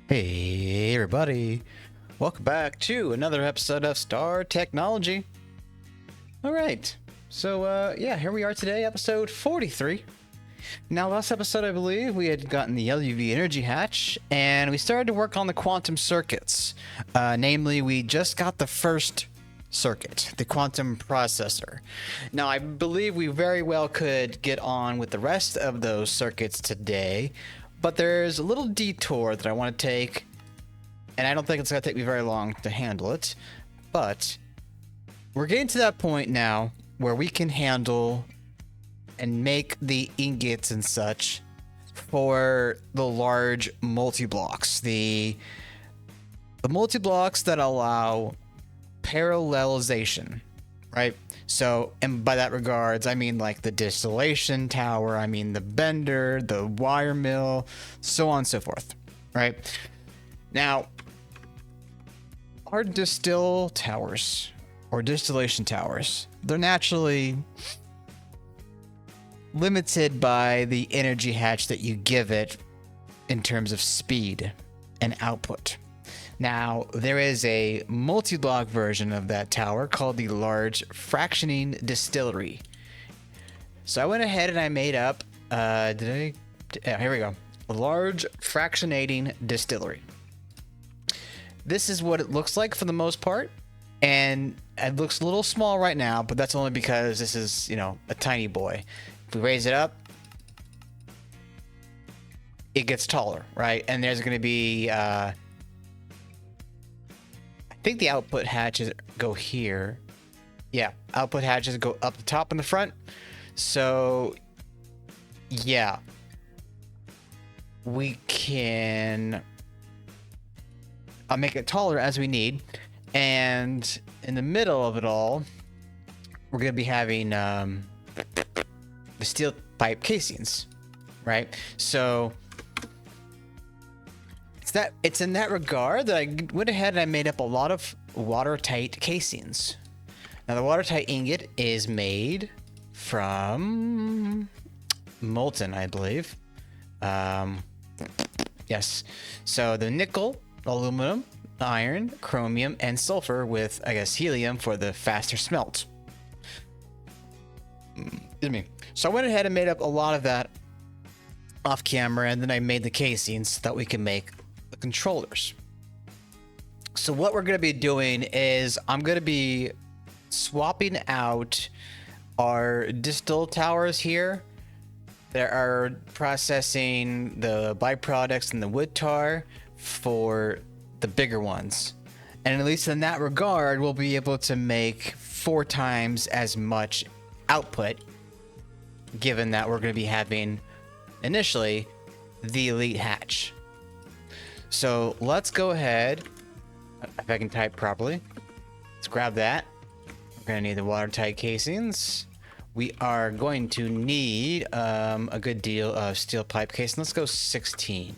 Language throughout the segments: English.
Hey everybody, welcome back to another episode of Star Technology. Alright, so yeah, here we are today, episode 43. Now last episode I believe we had gotten the LUV energy hatch and we started to work on the quantum circuits. Namely, we just got the first circuit, the quantum processor. Now I believe we very well could get on with the rest of those circuits today, but there's a little detour that I want to take, and I don't think it's going to take me very long to handle it, but we're getting to that point now where we can handle and make the ingots and such for the large multi-blocks. The multi-blocks that allow parallelization, right? So, and by that regards, I mean like the distillation tower, I mean the bender, the wire mill, so on and so forth, right? Now, our distill towers or distillation towers, they're naturally limited by the energy hatch that you give it in terms of speed and output. Now, there is a multi-block version of that tower called the large fractioning distillery. So I went ahead and I made up, here we go. A large fractionating distillery. This is what it looks like for the most part. And it looks a little small right now, but that's only because this is, a tiny boy. If we raise it up, it gets taller, right? And there's going to be, I think the output hatches go here. Yeah, output hatches go up the top and the front. So, yeah. We can make it taller as we need. And in the middle of it all, we're going to be having the steel pipe casings, right? So it's in that regard that I went ahead and I made up a lot of watertight casings. Now the watertight ingot is made from molten, I believe. Yes. So the nickel, aluminum, iron, chromium, and sulfur with, I guess, helium for the faster smelt. Excuse me. So I went ahead and made up a lot of that off camera, and then I made the casings so that we can make the controllers. So what we're going to be doing is I'm going to be swapping out our distill towers here that are processing the byproducts and the wood tar for the bigger ones. And at least in that regard, we'll be able to make 4 times as much output, given that we're going to be having initially the elite hatch. So let's go ahead, if I can type properly, let's grab that. We're going to need the watertight casings. We are going to need a good deal of steel pipe casing. Let's go 16.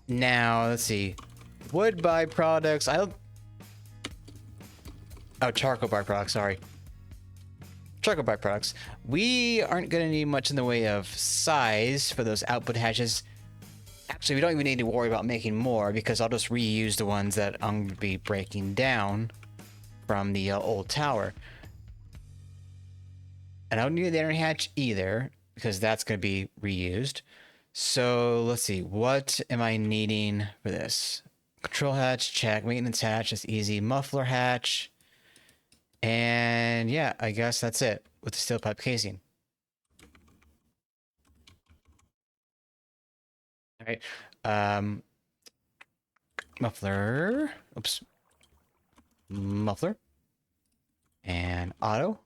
Now, let's see. Wood byproducts. Charcoal byproducts, sorry. Charcoal byproducts. We aren't going to need much in the way of size for those output hatches. Actually, we don't even need to worry about making more because I'll just reuse the ones that I'm going to be breaking down from the old tower. And I don't need the energy hatch either because that's going to be reused. So let's see. What am I needing for this? Control hatch, check. Maintenance hatch is easy. Muffler hatch. And yeah, I guess that's it with the steel pipe casing. All right. Muffler. Oops. Muffler. And auto.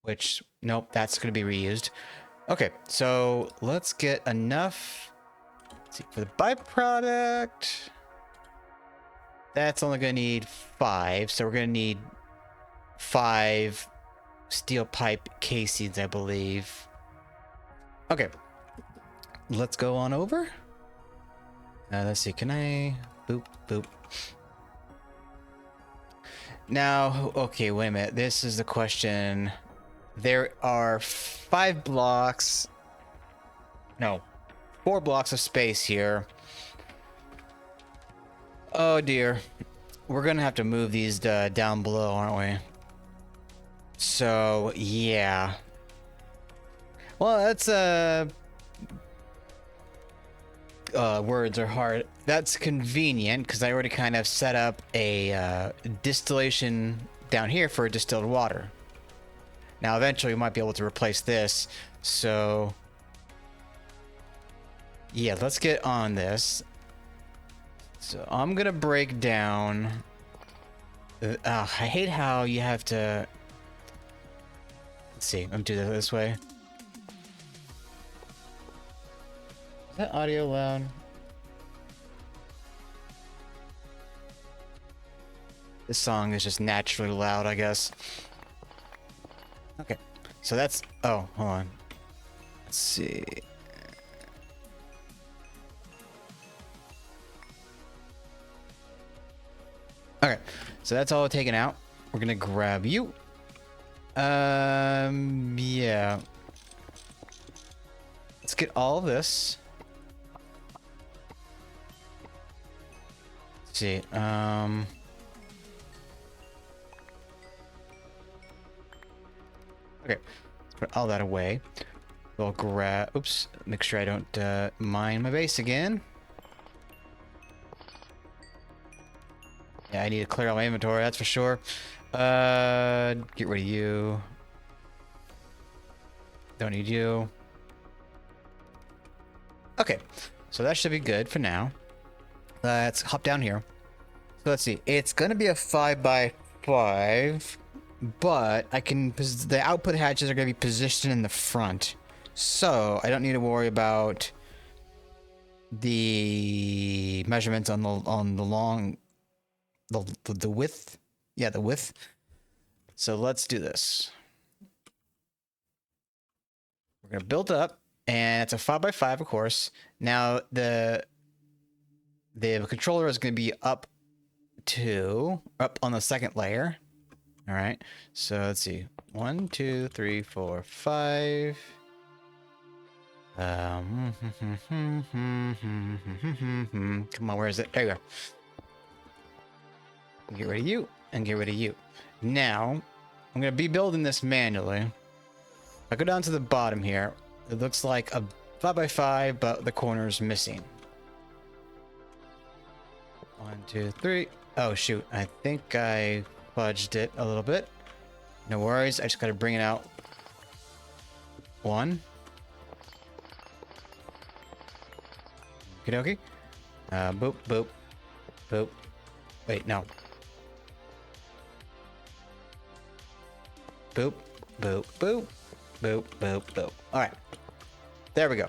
Which, nope, that's going to be reused. Okay, so let's get enough. Let's see, for the byproduct, that's only going to need 5. So we're going to need 5 steel pipe casings, I believe. Okay, let's go on over. Let's see, can I... Boop, boop. Now, okay, wait a minute. This is the question. There are 5 blocks. No. 4 blocks of space here. Oh dear. We're gonna have to move these down below, aren't we? So, yeah. Well, that's words are hard. That's convenient because I already kind of set up a distillation down here for distilled water. Now, eventually, we might be able to replace this. So, yeah, let's get on this. So, I'm gonna break down. I hate how you have to. Let's see. I'm do that this way. Is that audio loud? This song is just naturally loud, I guess. Okay, so that's. Oh, hold on. Let's see. Okay, so that's all taken out. We're gonna grab you. Yeah. Let's get all of this. Let's see. Okay, let's put all that away. We'll grab. Oops. Make sure I don't mine my base again. Yeah, I need to clear out my inventory. That's for sure. Get rid of you. Don't need you. Okay, so that should be good for now. Let's hop down here. So let's see. It's gonna be a 5x5, but I can. The output hatches are gonna be positioned in the front, so I don't need to worry about the measurements on the long, the width. Yeah, the width. So let's do this. We're gonna build up, and it's a 5x5, of course. Now the controller is gonna be up on the second layer. All right. So let's see. 1, 2, 3, 4, 5. Come on, where is it? There you go. Get rid of you and get rid of you. Now, I'm gonna be building this manually. If I go down to the bottom here, it looks like a 5x5, but the corner is missing. 1, 2, 3. Oh shoot! I think I fudged it a little bit. No worries. I just gotta bring it out. 1. Okie dokie. Boop, boop, boop. Wait, no. Boop, boop, boop, boop, boop, boop. All right. There we go.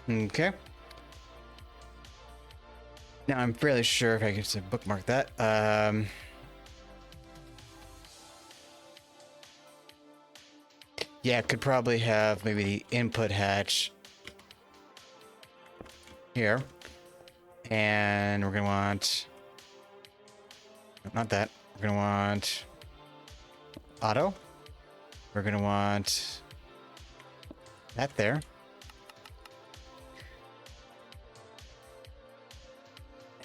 Okay. Now I'm fairly sure if I can just bookmark that. Yeah, could probably have maybe the input hatch here. And we're gonna want, not that, we're gonna want auto. We're gonna want that there.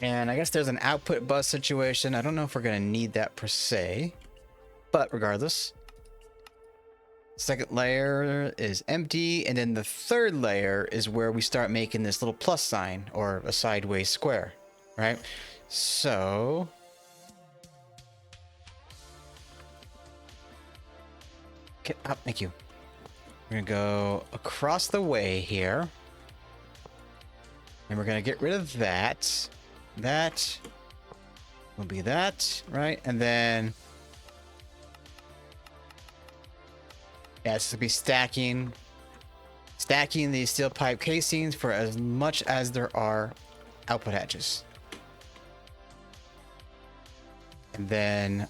And I guess there's an output bus situation. I don't know if we're gonna need that per se, but regardless. Second layer is empty, and then the third layer is where we start making this little plus sign or a sideways square, right? So get up, thank you. We're gonna go across the way here, and we're gonna get rid of that. That will be that, right? And then yeah, it's to be stacking these steel pipe casings for as much as there are output hatches. And then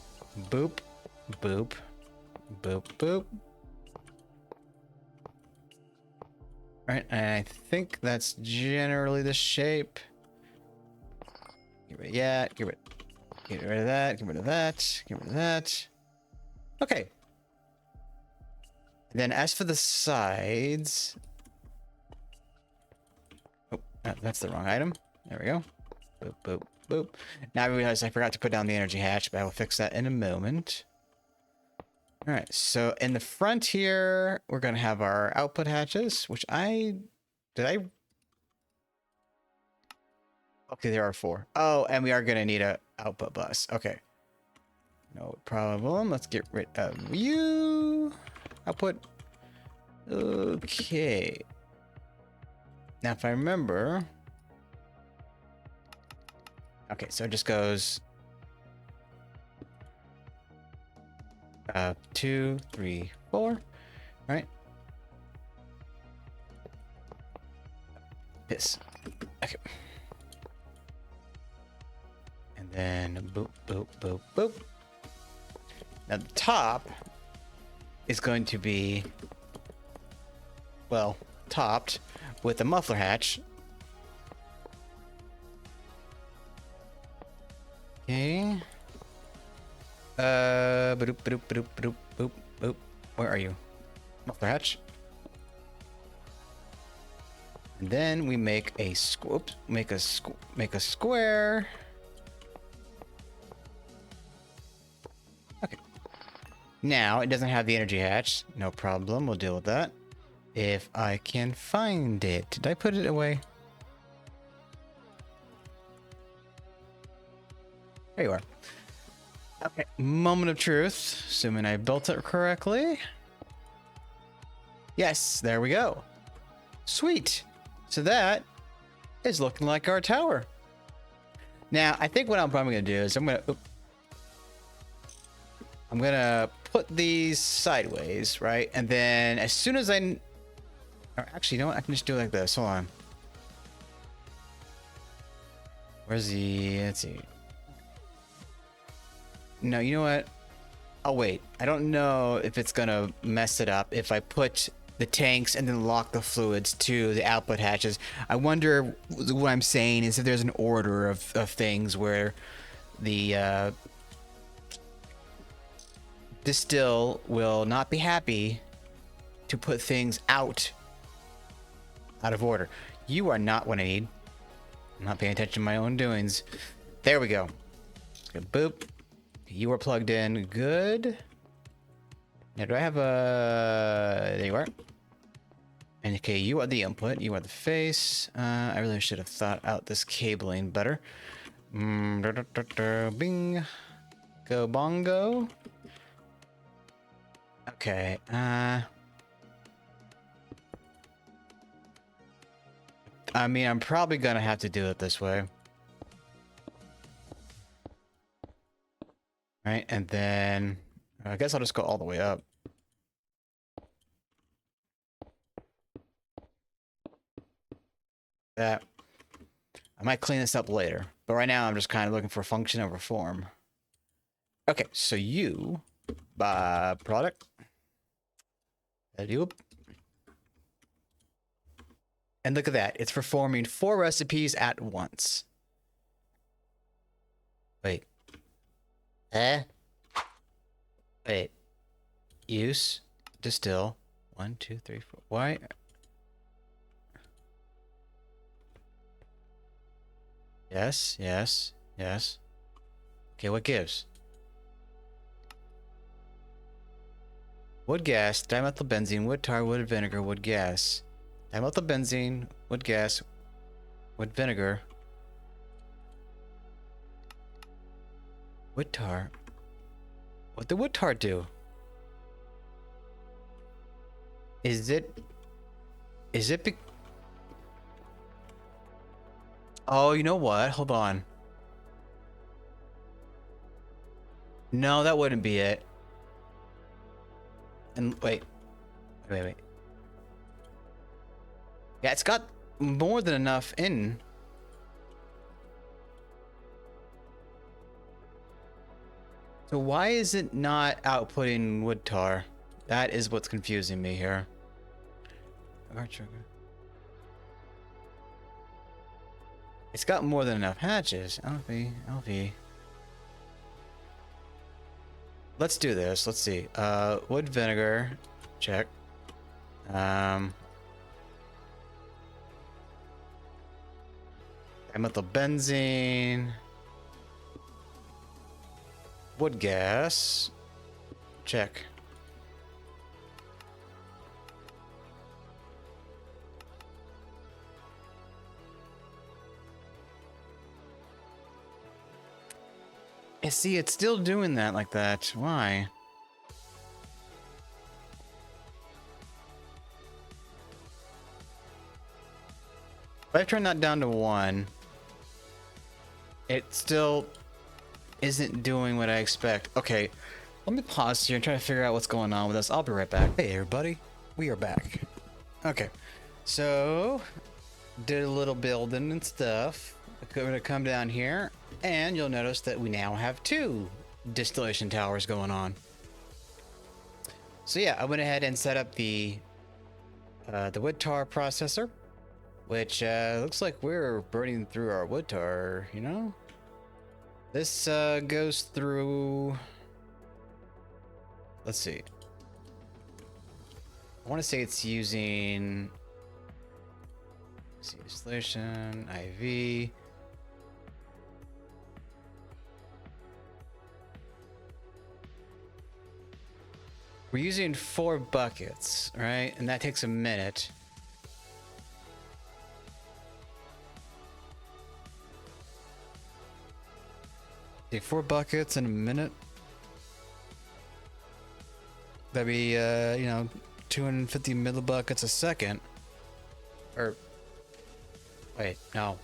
boop, boop, boop, boop. Right, and I think that's generally the shape. Get rid of that, get rid of that, get rid of that, get rid of that. Okay. Then as for the sides, oh, that's the wrong item. There we go. Boop, boop, boop. Now I realize I forgot to put down the energy hatch, but I will fix that in a moment. All right, so in the front here, we're gonna have our output hatches, which okay, there are 4. Oh, and we are gonna need a output bus. Okay. No problem. Let's get rid of you. Output. Okay. Now, if I remember. Okay, so it just goes 2, 3, 4. Right? This. Okay. And then boop, boop, boop, boop. Now the top is going to be, well, topped with a muffler hatch. Okay. Boop, boop, boop, boop, boop, boop. Where are you? Muffler hatch. And then we make a make a square. Okay. Now it doesn't have the energy hatch. No problem. We'll deal with that. If I can find it. Did I put it away? There you are. Okay. Moment of truth. Assuming I built it correctly. Yes, there we go. Sweet. So that is looking like our tower. Now, I think what I'm probably going to do is I'm going to put these sideways, right? And then as soon as or actually, you know what? I can just do it like this. Hold on. Where's the... Let's see. No, you know what? I'll wait. I don't know if it's going to mess it up if I put the tanks and then lock the fluids to the output hatches. I wonder what I'm saying is if there's an order of things where the Distill will not be happy to put things out of order. You are not what I need. I'm not paying attention to my own doings. There we go. Good. Boop. You are plugged in. Good. Now, do I have a... There you are. And okay, you are the input. You are the face. I really should have thought out this cabling better. Bing. Go bongo. Okay. I mean, I'm probably gonna have to do it this way. Right, and then I guess I'll just go all the way up. That I might clean this up later, but right now I'm just kind of looking for function over form. Okay, so you buy product. And look at that, it's performing 4 recipes at once. Wait. Wait. Use, distill. 1, 2, 3, 4. Why? Yes, yes, yes. Okay, what gives? Wood gas, dimethylbenzene, wood tar, wood vinegar, wood gas. Dimethylbenzene, wood gas, wood vinegar. Wood tar. What'd the wood tar do? Is it Oh, you know what? Hold on. No, that wouldn't be it. And wait. Yeah, it's got more than enough in. So why is it not outputting wood tar? That is what's confusing me here. It's got more than enough hatches. LV. Let's do this. Let's see. Wood vinegar. Check. Dimethylbenzene, wood gas, check. I see it's still doing that like that. Why? If I turn that down to 1, it still isn't doing what I expect. Okay, let me pause here and try to figure out what's going on with us. I'll be right back. Hey everybody, we are back. Okay, so did a little building and stuff. I'm gonna come down here and you'll notice that we now have 2 distillation towers going on. So yeah, I went ahead and set up the wood tar processor, which looks like we're burning through our wood tar, you know? This goes through, let's see. I want to say it's using, let's see, distillation, IV. We're using 4 buckets, right? And that takes a minute. Okay, 4 buckets in a minute. That'd be, you know, 250 millibuckets a second. Or, wait, no.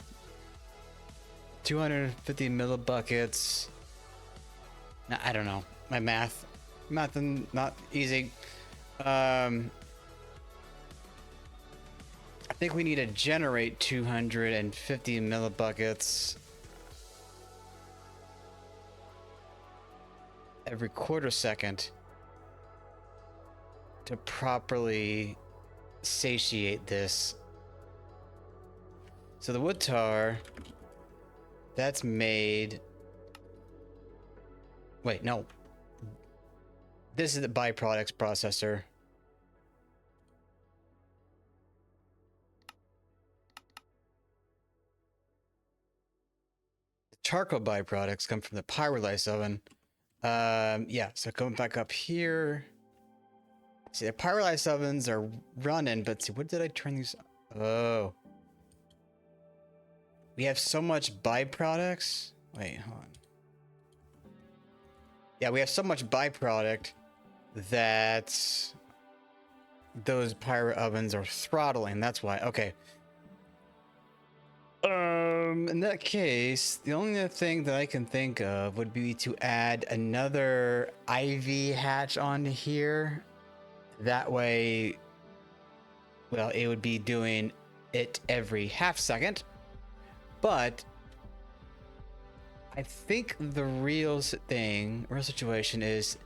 250 millibuckets. No, I don't know. My math. Nothing, not easy. I think we need to generate 250 millibuckets every quarter second to properly satiate this. So the wood tar, that's made. Wait, no. This is the byproducts processor. The charcoal byproducts come from the pyrolysis oven. Yeah, so going back up here. See, the pyrolysis ovens are running, but see, what did I turn these? Oh. We have so much byproducts. Wait, hold on. Yeah, we have so much byproduct that those pyro ovens are throttling. That's why. Okay. In that case, the only other thing that I can think of would be to add another IV hatch onto here. That way, well, it would be doing it every half second. But I think the real situation is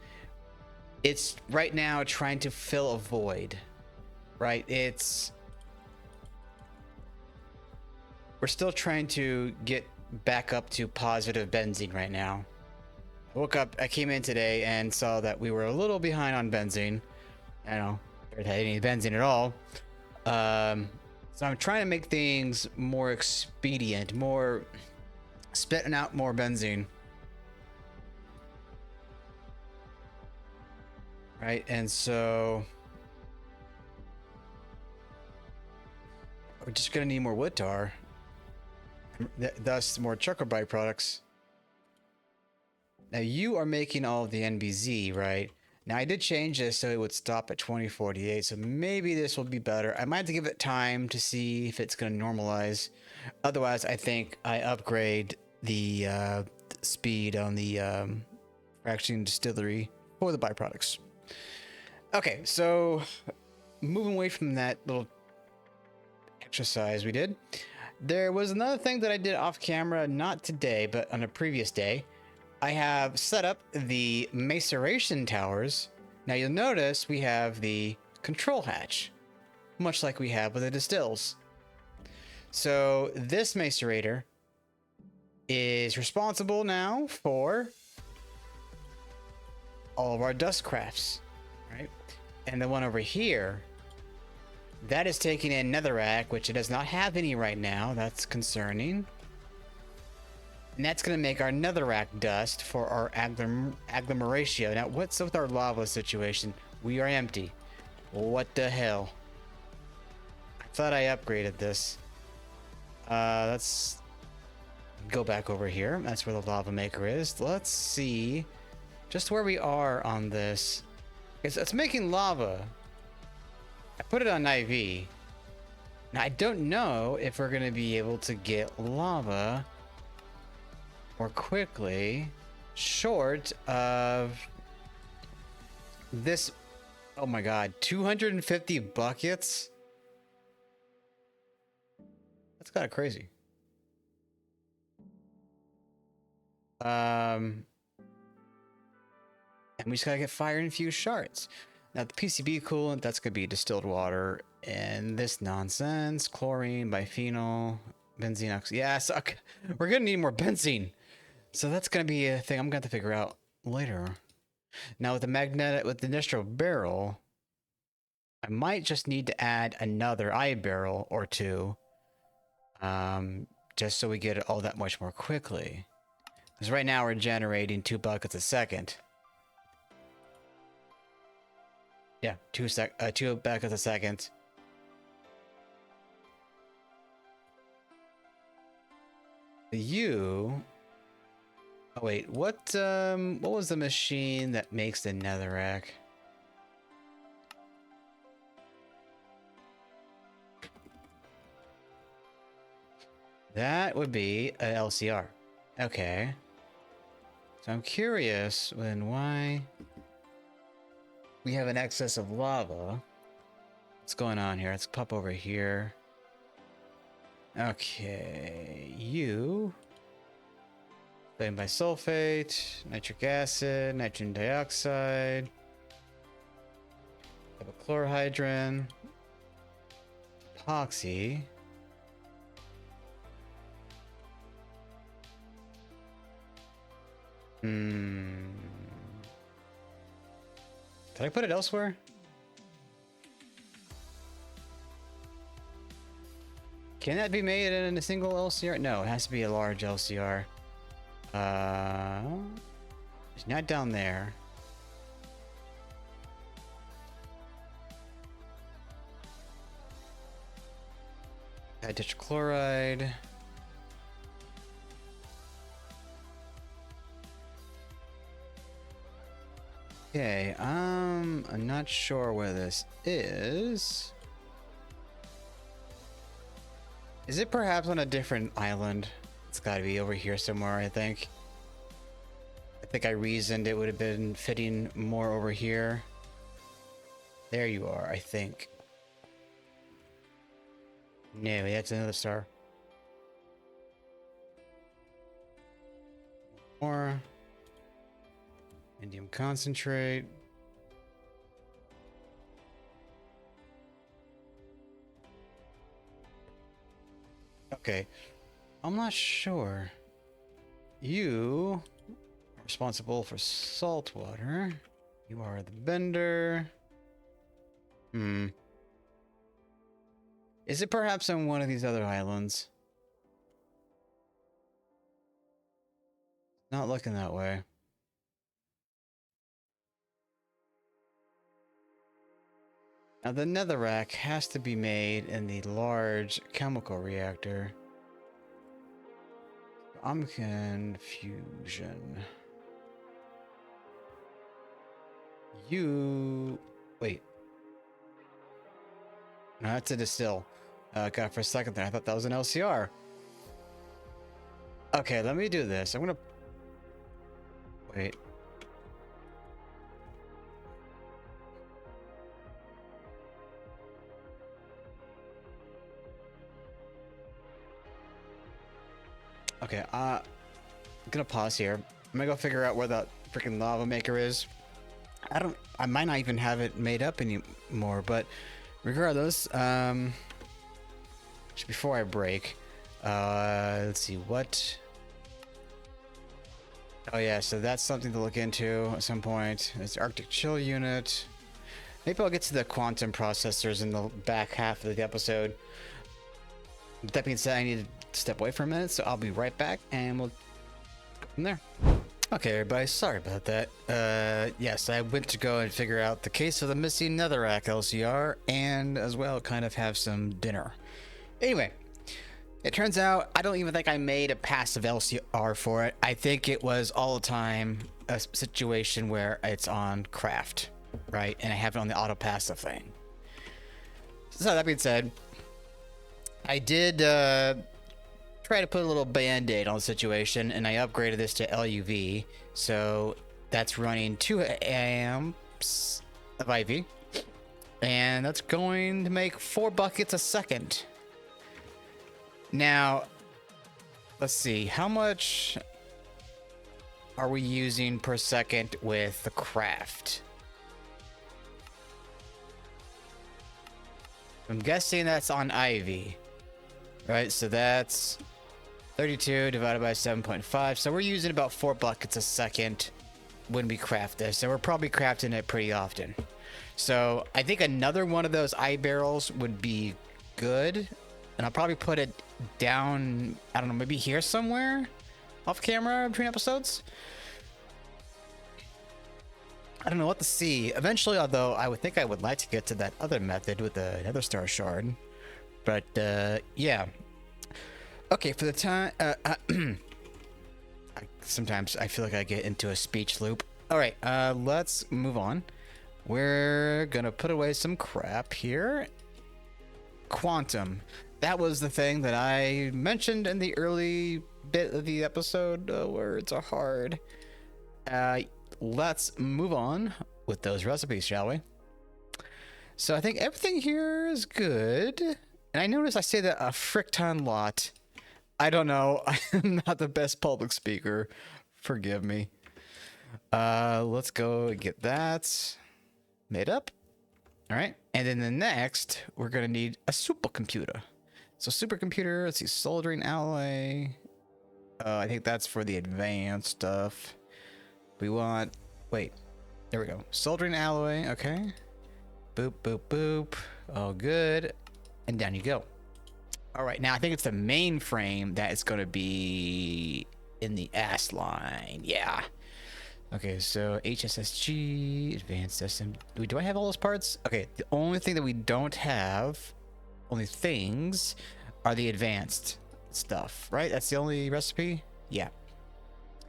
it's right now trying to fill a void, right? We're still trying to get back up to positive benzene right now. I woke up, I came in today and saw that we were a little behind on benzene. I don't know, there had any benzene at all. So I'm trying to make things more expedient, more spitting out more benzene. Right, and so we're just gonna need more wood tar, thus more charcoal byproducts. Now you are making all of the NBZ, right? Now I did change this so it would stop at 2048, so maybe this will be better. I might have to give it time to see if it's gonna normalize. Otherwise, I think I upgrade the speed on the fractionating distillery for the byproducts. Okay, so moving away from that little exercise we did, there was another thing that I did off camera, not today, but on a previous day. I have set up the maceration towers. Now you'll notice we have the control hatch, much like we have with the distills. So this macerator is responsible now for all of our dust crafts, right? And the one over here That is taking in netherrack, which it does not have any right now. That's concerning. And that's going to make our netherrack dust for our agglomeration. Now, what's with our lava situation? We are empty. What the hell? I thought I upgraded this. Let's go back over here. That's where the lava maker is. Let's see just where we are on this. It's making lava. I put it on IV. Now, I don't know if we're going to be able to get lava more quickly short of this. Oh my god, 250 buckets? That's kind of crazy. And we just gotta get fire infused shards. Now the PCB coolant, that's gonna be distilled water, and this nonsense, chlorine, biphenyl, benzene oxide. Yeah, so we're gonna need more benzene. So that's gonna be a thing I'm gonna have to figure out later. Now with the nitro barrel, I might just need to add another eye barrel or two, just so we get it all that much more quickly. Because right now we're generating 2 buckets a second. Yeah, 2 buckets a second. Oh wait, what was the machine that makes the netherrack? That would be an LCR. Okay. So I'm curious why we have an excess of lava. What's going on here? Let's pop over here. Okay, sodium bisulfate, nitric acid, nitrogen dioxide, chlorhydrin, epoxy. Did I put it elsewhere? Can that be made in a single LCR? No, it has to be a large LCR. It's not down there. Hydrogen chloride. Okay, I'm not sure where this is. Is it perhaps on a different island? It's gotta be over here somewhere, I think. I think I reasoned it would have been fitting more over here. There you are, I think. No, that's another star. More. Indium concentrate. Okay. I'm not sure. You are responsible for salt water. You are the bender. Is it perhaps on one of these other islands? Not looking that way. Now the netherrack has to be made in the large chemical reactor. I'm confusion. Wait. No, that's a distill. God, for a second there, I thought that was an LCR. Okay, let me do this. I'm gonna... Wait. Okay, I'm gonna pause here. I'm gonna go figure out where that freaking lava maker is. I might not even have it made up anymore, but regardless, before I break, let's see what. Oh yeah, so that's something to look into at some point. It's Arctic chill unit. Maybe I'll get to the quantum processors in the back half of the episode. With that being said, I need to step away for a minute, so I'll be right back and we'll go from there. Okay, everybody, sorry about that. Yes, I went to go and figure out the case of the missing netherrack LCR and as well kind of have some dinner. Anyway, it turns out I don't even think I made a passive LCR for it. I think it was all the time a situation where it's on craft, right? And I have it on the auto passive thing. So that being said, I did try to put a little band-aid on the situation, and I upgraded this to LUV, so that's running 2 amps of IV, and that's going to make 4 buckets a second. Now, let's see, how much are we using per second with the craft? I'm guessing that's on IV, right? So that's 32 divided by 7.5. So we're using about 4 buckets a second when we craft this. And we're probably crafting it pretty often. So I think another one of those eye barrels would be good. And I'll probably put it down, I don't know, maybe here somewhere off camera between episodes. I don't know what to see. Eventually, although, I would think I would like to get to that other method with the Nether Star Shard. But, yeah. Okay, for the time... sometimes I feel like I get into a speech loop. Alright, let's move on. We're gonna put away some crap here. Quantum. That was the thing that I mentioned in the early bit of the episode. Words are hard. Let's move on with those recipes, shall we? So I think everything here is good. And I notice I say that a frick ton lot. I don't know. I'm not the best public speaker. Forgive me. Let's go get that made up. All right. And then the next, we're going to need a Supah-Computah. So Supercomputer, let's see, soldering alloy. I think that's for the advanced stuff. We want, wait, there we go. Soldering alloy, okay. Boop, boop, boop. All good. And down you go. All right, now I think it's the mainframe that is going to be in the ass line. Yeah. Okay, so HSSG, advanced SM. Do I have all those parts? Okay, the only thing that we don't have, only things, are the advanced stuff, right? That's the only recipe? Yeah.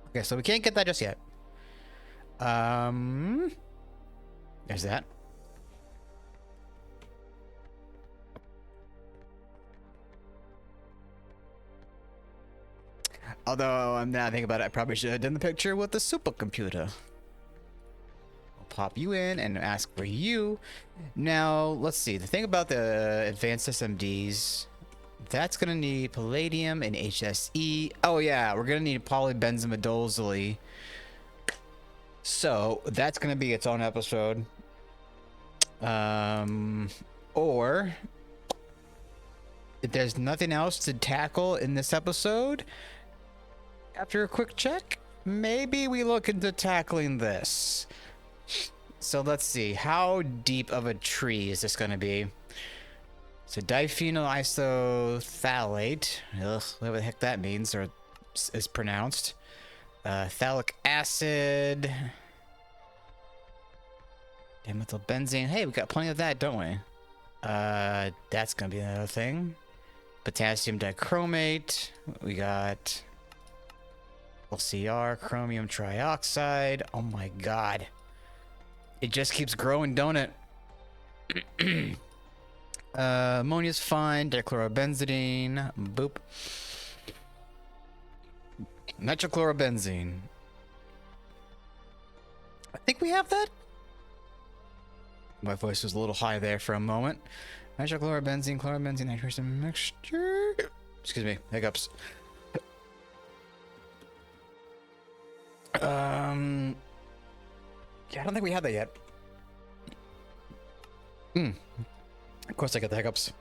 Okay, so we can't get that just yet. There's that. Although I'm now thinking about it, I probably should have done the picture with the Supah-Computah. I'll pop you in and ask for you. Now, let's see. The thing about the advanced SMDs, that's gonna need palladium and HSE. Oh yeah, we're gonna need polybenzimidazole. So that's gonna be its own episode. Or if there's nothing else to tackle in this episode, after a quick check, maybe we look into tackling this. So let's see, how deep of a tree is this gonna be? So diphenyl isophthalate, whatever the heck that means or is pronounced. Phthalic acid. Dimethylbenzene. Hey, we got plenty of that, don't we? That's gonna be another thing. Potassium dichromate. We got LCR, chromium trioxide. Oh my god. It just keeps growing, don't it? Ammonia's fine. Dichlorobenzidine. Boop. Nitrochlorobenzene. I think we have that. My voice was a little high there for a moment. Nitrochlorobenzene, chlorobenzene, nitrogen mixture. Excuse me, hiccups. Yeah, I don't think we have that yet. Of course I got the hiccups.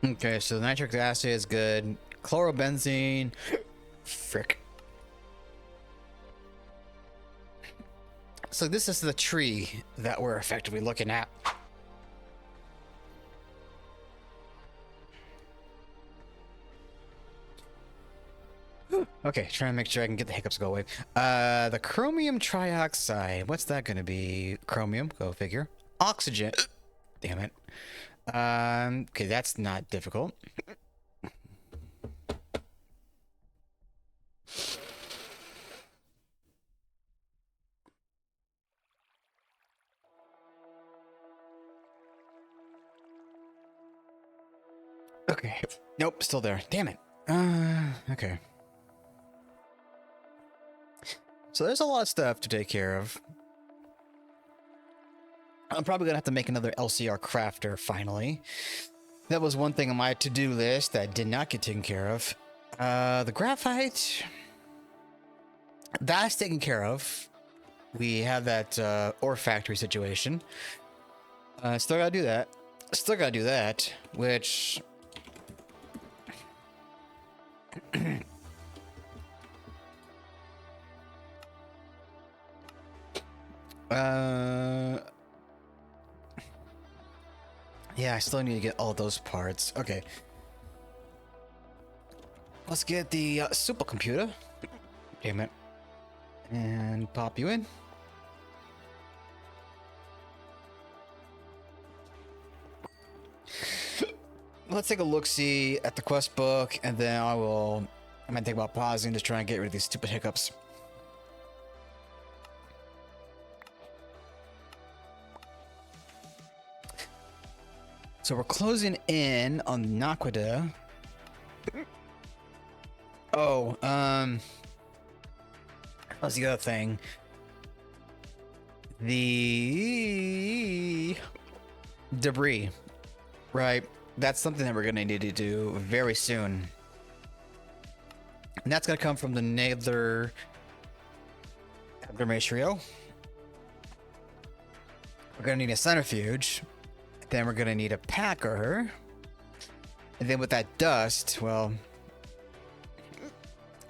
Okay, so the nitric acid is good. Chlorobenzene. Frick. So this is the tree that we're effectively looking at. Okay, trying to make sure I can get the hiccups go away. The chromium trioxide. What's that going to be? Chromium, go figure. Oxygen. Damn it. Okay, that's not difficult. Okay. Nope, still there. Damn it. Okay. So there's a lot of stuff to take care of. I'm probably gonna have to make another LCR crafter finally. That was one thing on my to-do list that did not get taken care of. The graphite, that's taken care of. We have that ore factory situation. Still gotta do that. Still gotta do that, which yeah, I still need to get all those parts. Okay. Let's get the Supah-Computah. Damn it. And pop you in. Let's take a look-see at the quest book, and then I might think about pausing to try and get rid of these stupid hiccups. So we're closing in on Naquita. Oh, what's the other thing? The debris, right? That's something that we're gonna need to do very soon. And that's gonna come from the Nether Maceration. We're gonna need a centrifuge. Then we're gonna need a packer. And then with that dust, well,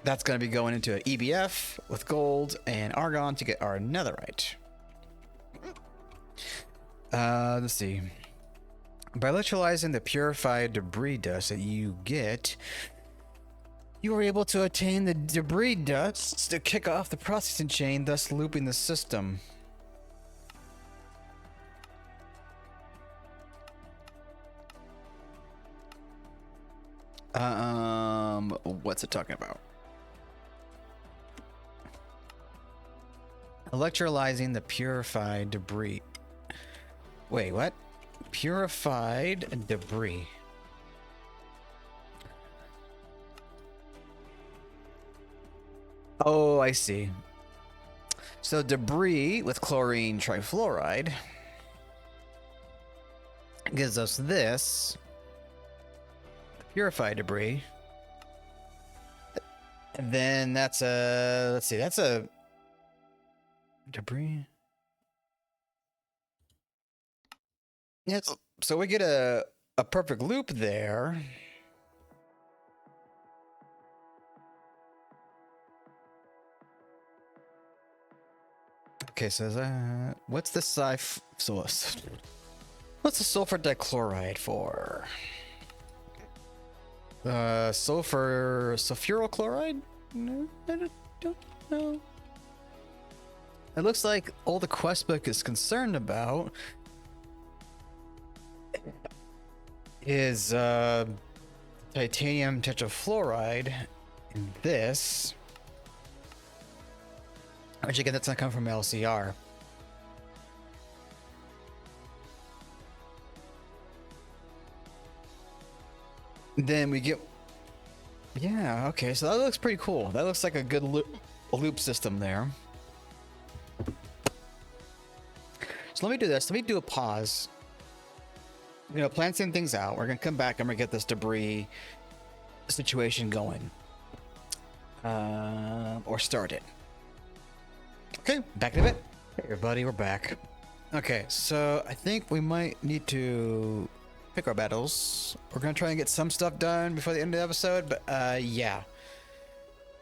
that's gonna be going into an EBF with gold and argon to get our netherite. Let's see. By electrolyzing the purified debris dust that you get, you are able to attain the debris dust to kick off the processing chain, thus looping the system. What's it talking about? Electrolyzing the purified debris. Wait, what? Purified debris. Oh, I see. So debris with chlorine trifluoride gives us this. Purified debris. And then that's a, let's see, that's a debris. Yes. So we get a perfect loop there. Okay, so what's the what's the sulfur dichloride for? Sulfuryl chloride? No, I don't know. It looks like all the quest book is concerned about is titanium tetrafluoride in this, which again, that's not come from LCR. Then we get, yeah, okay, so that looks pretty cool. That looks like a good loop system there. So let me do this. Let me do a pause. You know, plan some things out. We're gonna come back and we're gonna get this debris situation going. Or start it. Okay, back in a bit. Hey everybody, we're back. Okay, so I think we might need to pick our battles. We're gonna try and get some stuff done before the end of the episode, but yeah.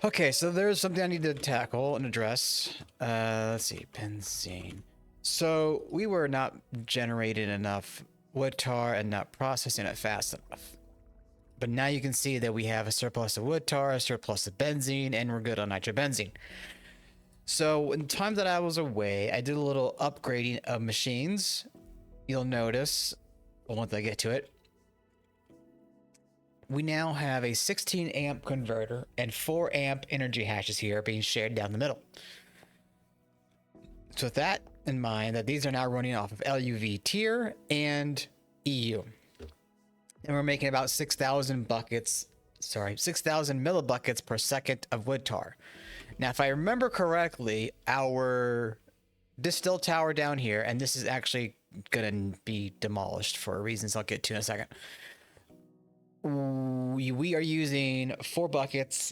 Okay, so there's something I need to tackle and address. Let's see, benzene. So we were not generating enough wood tar and not processing it fast enough. But now you can see that we have a surplus of wood tar, a surplus of benzene, and we're good on nitrobenzene. So in the time that I was away, I did a little upgrading of machines. You'll notice, once I get to it, we now have a 16 amp converter and 4 amp energy hashes here being shared down the middle. So with that in mind, that these are now running off of LUV tier and EU. And we're making about 6,000 millibuckets per second of wood tar. Now, if I remember correctly, our distill tower down here, and this is actually going to be demolished for reasons I'll get to in a second. We are using 4 buckets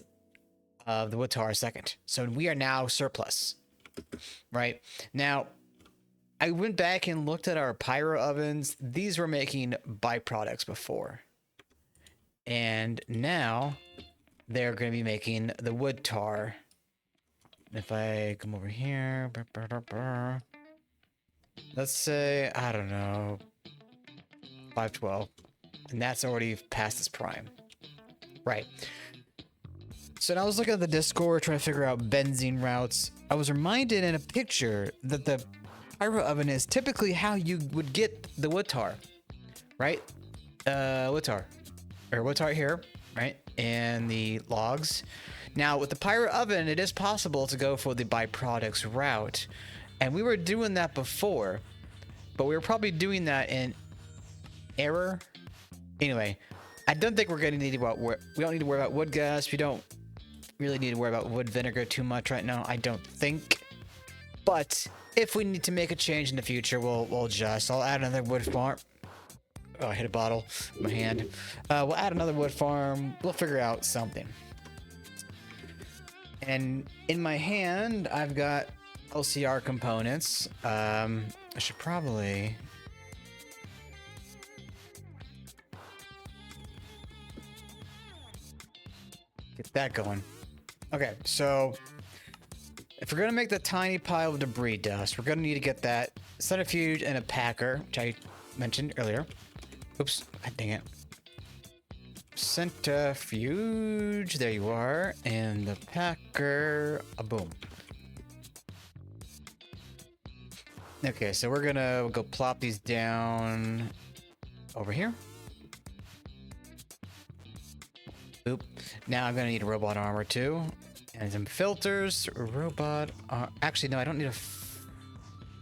of the wood tar a second. So we are now surplus, right? Now, I went back and looked at our pyro ovens. These were making byproducts before. And now they're going to be making the wood tar. If I come over here, let's say, I don't know, 512. And that's already past its prime. Right. So now I was looking at the Discord trying to figure out benzene routes. I was reminded in a picture that the pyro oven is typically how you would get the wood tar. Right? Wood tar here, right? And the logs. Now with the pyro oven, it is possible to go for the byproducts route. And we were doing that before, but we were probably doing that in error. Anyway, I don't think we're going to need to we don't need to worry about wood gas. We don't really need to worry about wood vinegar too much right now, I don't think. But if we need to make a change in the future, we'll adjust. I'll add another wood farm. Oh, I hit a bottle with my hand. We'll add another wood farm. We'll figure out something. And in my hand, I've got LCR components. I should probably... get that going. Okay, so if we're gonna make the tiny pile of debris dust, we're gonna need to get that centrifuge and a packer, which I mentioned earlier. Oops, God dang it. Centrifuge, there you are, and the packer, boom. Okay, so we're gonna go plop these down over here. Oop. Now I'm gonna need a robot armor too, and some filters. Actually, no, I don't need a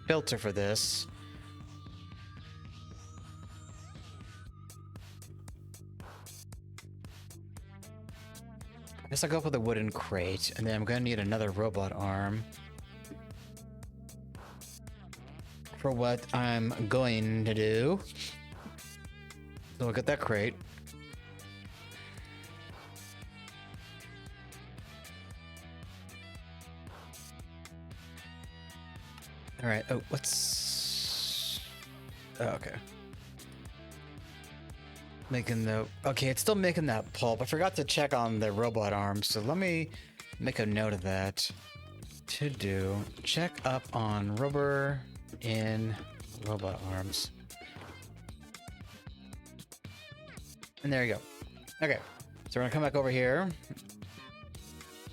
filter for this. I guess I'll go for the wooden crate, and then I'm gonna need another robot arm for what I'm going to do. So I'll get that crate. All right. Oh, what's... Oh, okay. Making the... Okay, it's still making that pulp. I forgot to check on the robot arms, so let me make a note of that. To do. Check up on rubber in robot arms. And there you go. Okay. So we're gonna come back over here. I'm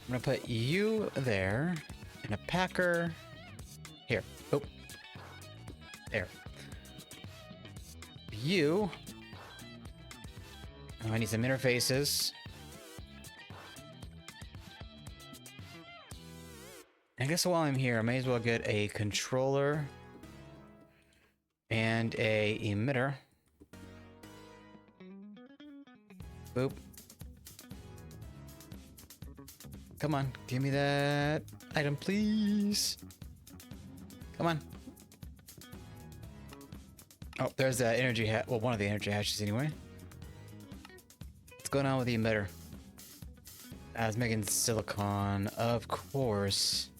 gonna put you there. And a packer... Here. Oh. There. You. Oh, I need some interfaces. I guess while I'm here, I may as well get a controller and a emitter. Boop. Come on, give me that item, please. Come on. Oh, there's that energy hat. Well, one of the energy hatches anyway. What's going on with the emitter? I was making silicon, of course.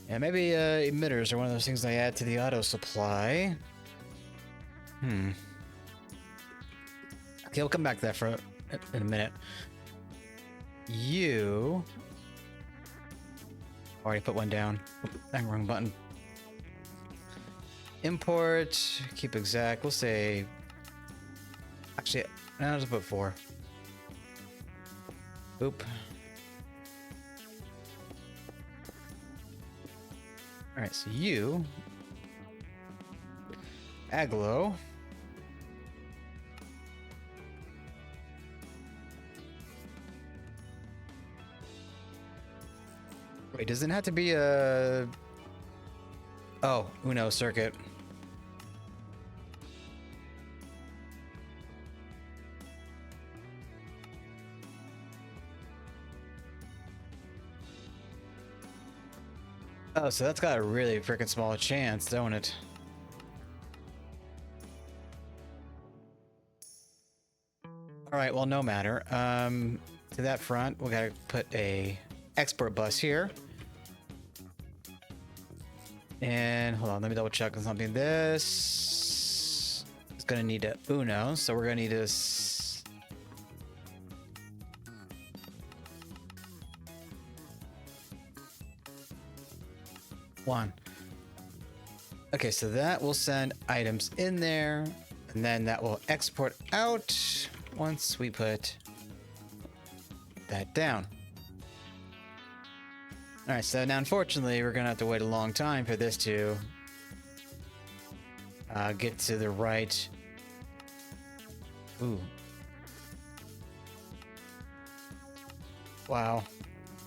Yeah, maybe emitters are one of those things I add to the auto supply. Okay, we'll come back to that in a minute. you... Already put one down. Dang, wrong button. Import, keep exact. We'll say... Actually, no, I'll just put 4. Oop. Alright, so you... Aglo. Wait, doesn't it have to be a... Oh, Uno circuit. Oh, so that's got a really freaking small chance, don't it? Alright, well, no matter. To that front, we gotta put a export bus here. And hold on, let me double check on something. This is gonna need a Uno, so we're gonna need a one. Okay, so that will send items in there, and then that will export out once we put that down. All right, so now unfortunately we're gonna have to wait a long time for this to get to the right. Ooh. Wow.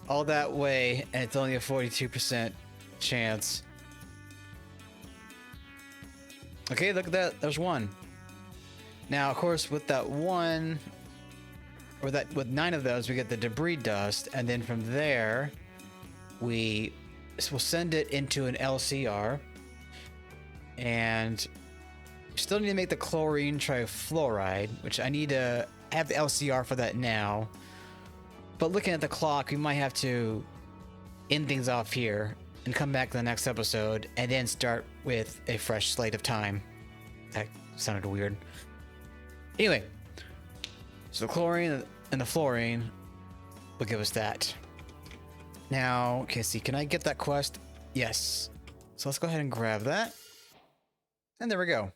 All that way, and it's only a 42% chance. Okay, look at that. There's one. Now, of course, with that one, or that with 9 of those, we get the debris dust, and then from there, we'll send it into an LCR, and we still need to make the chlorine trifluoride, which I need to have the LCR for that now. But looking at the clock, we might have to end things off here and come back to the next episode, and then start with a fresh slate of time. That sounded weird. Anyway, so the chlorine and the fluorine will give us that. Now, okay, see, can I get that quest? Yes. So let's go ahead and grab that. And there we go.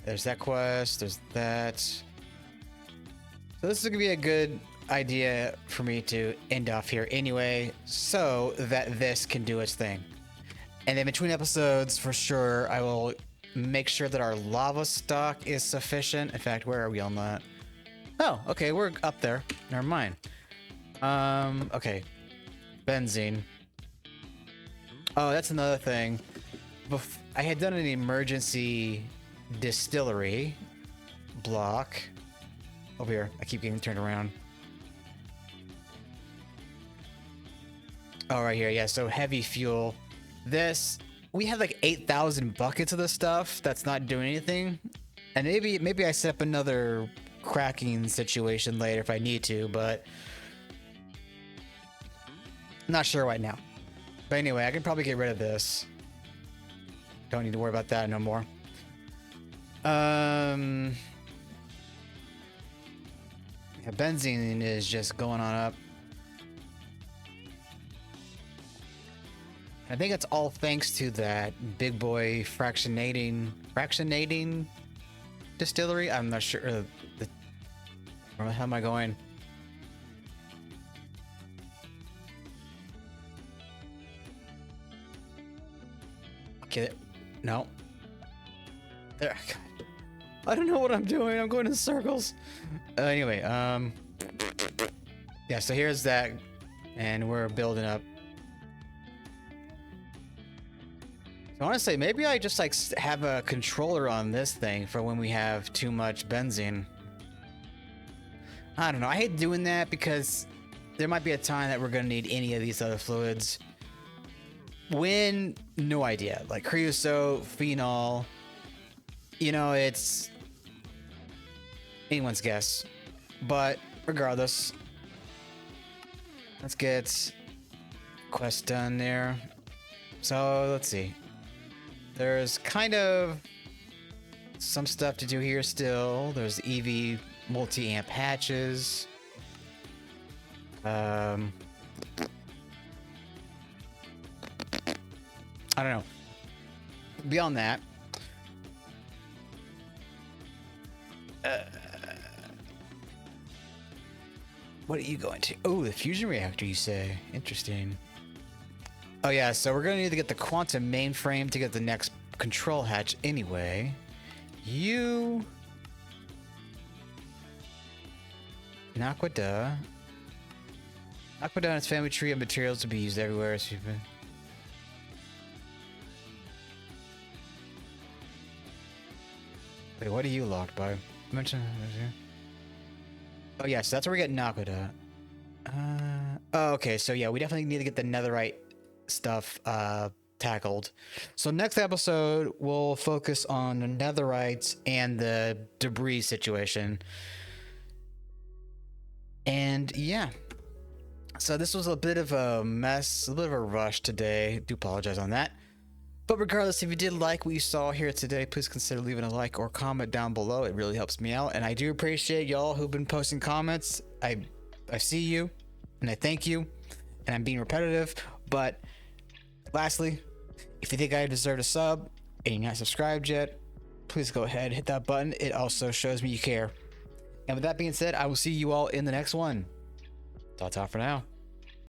There's that quest, there's that. So this is gonna be a good idea for me to end off here anyway, so that this can do its thing. And then between episodes, for sure, I will make sure that our lava stock is sufficient. In fact, where are we on that? Oh, okay, we're up there. Never mind. Okay. Benzene. Oh, that's another thing. I had done an emergency distillery block. Over here. I keep getting turned around. Oh, right here. Yeah, so heavy fuel. This, we have like 8,000 buckets of this stuff that's not doing anything. And maybe I set up another cracking situation later if I need to, but I'm not sure right now. But anyway, I can probably get rid of this. Don't need to worry about that no more. Yeah, benzene is just going on up. I think it's all thanks to that big boy fractionating distillery. I'm not sure. Where the hell am I going? Okay, no. There. I don't know what I'm doing. I'm going in circles. Anyway, yeah. So here's that, and we're building up. I want to say maybe I just like have a controller on this thing for when we have too much benzene. I don't know. I hate doing that because there might be a time that we're going to need any of these other fluids. When? No idea. Like creosote, phenol. You know, it's anyone's guess. But regardless, let's get quest done there. So let's see. There's kind of some stuff to do here still. There's EV multi-amp hatches. I don't know. Beyond that, what are you going to? Oh, the fusion reactor, you say? Interesting. Oh yeah, so we're gonna need to get the quantum mainframe to get the next control hatch anyway. You... Naquadah. Naquadah and its family tree of materials to be used everywhere. Wait, what are you locked by? Mention. Oh yeah, so that's where we get Naquadah. Oh, okay, so yeah, we definitely need to get the netherite stuff tackled. So next episode we'll focus on the netherites and the debris situation. And yeah, so this was a bit of a mess, a bit of a rush today. Do apologize on that. But regardless, if you did like what you saw here today, please consider leaving a like or comment down below. It really helps me out, and I do appreciate y'all who've been posting comments. I see you, and I thank you, and I'm being repetitive. But lastly, if you think I deserve a sub and you're not subscribed yet, please go ahead, hit that button. It also shows me you care. And with that being said, I will see you all in the next one. Ta-ta for now.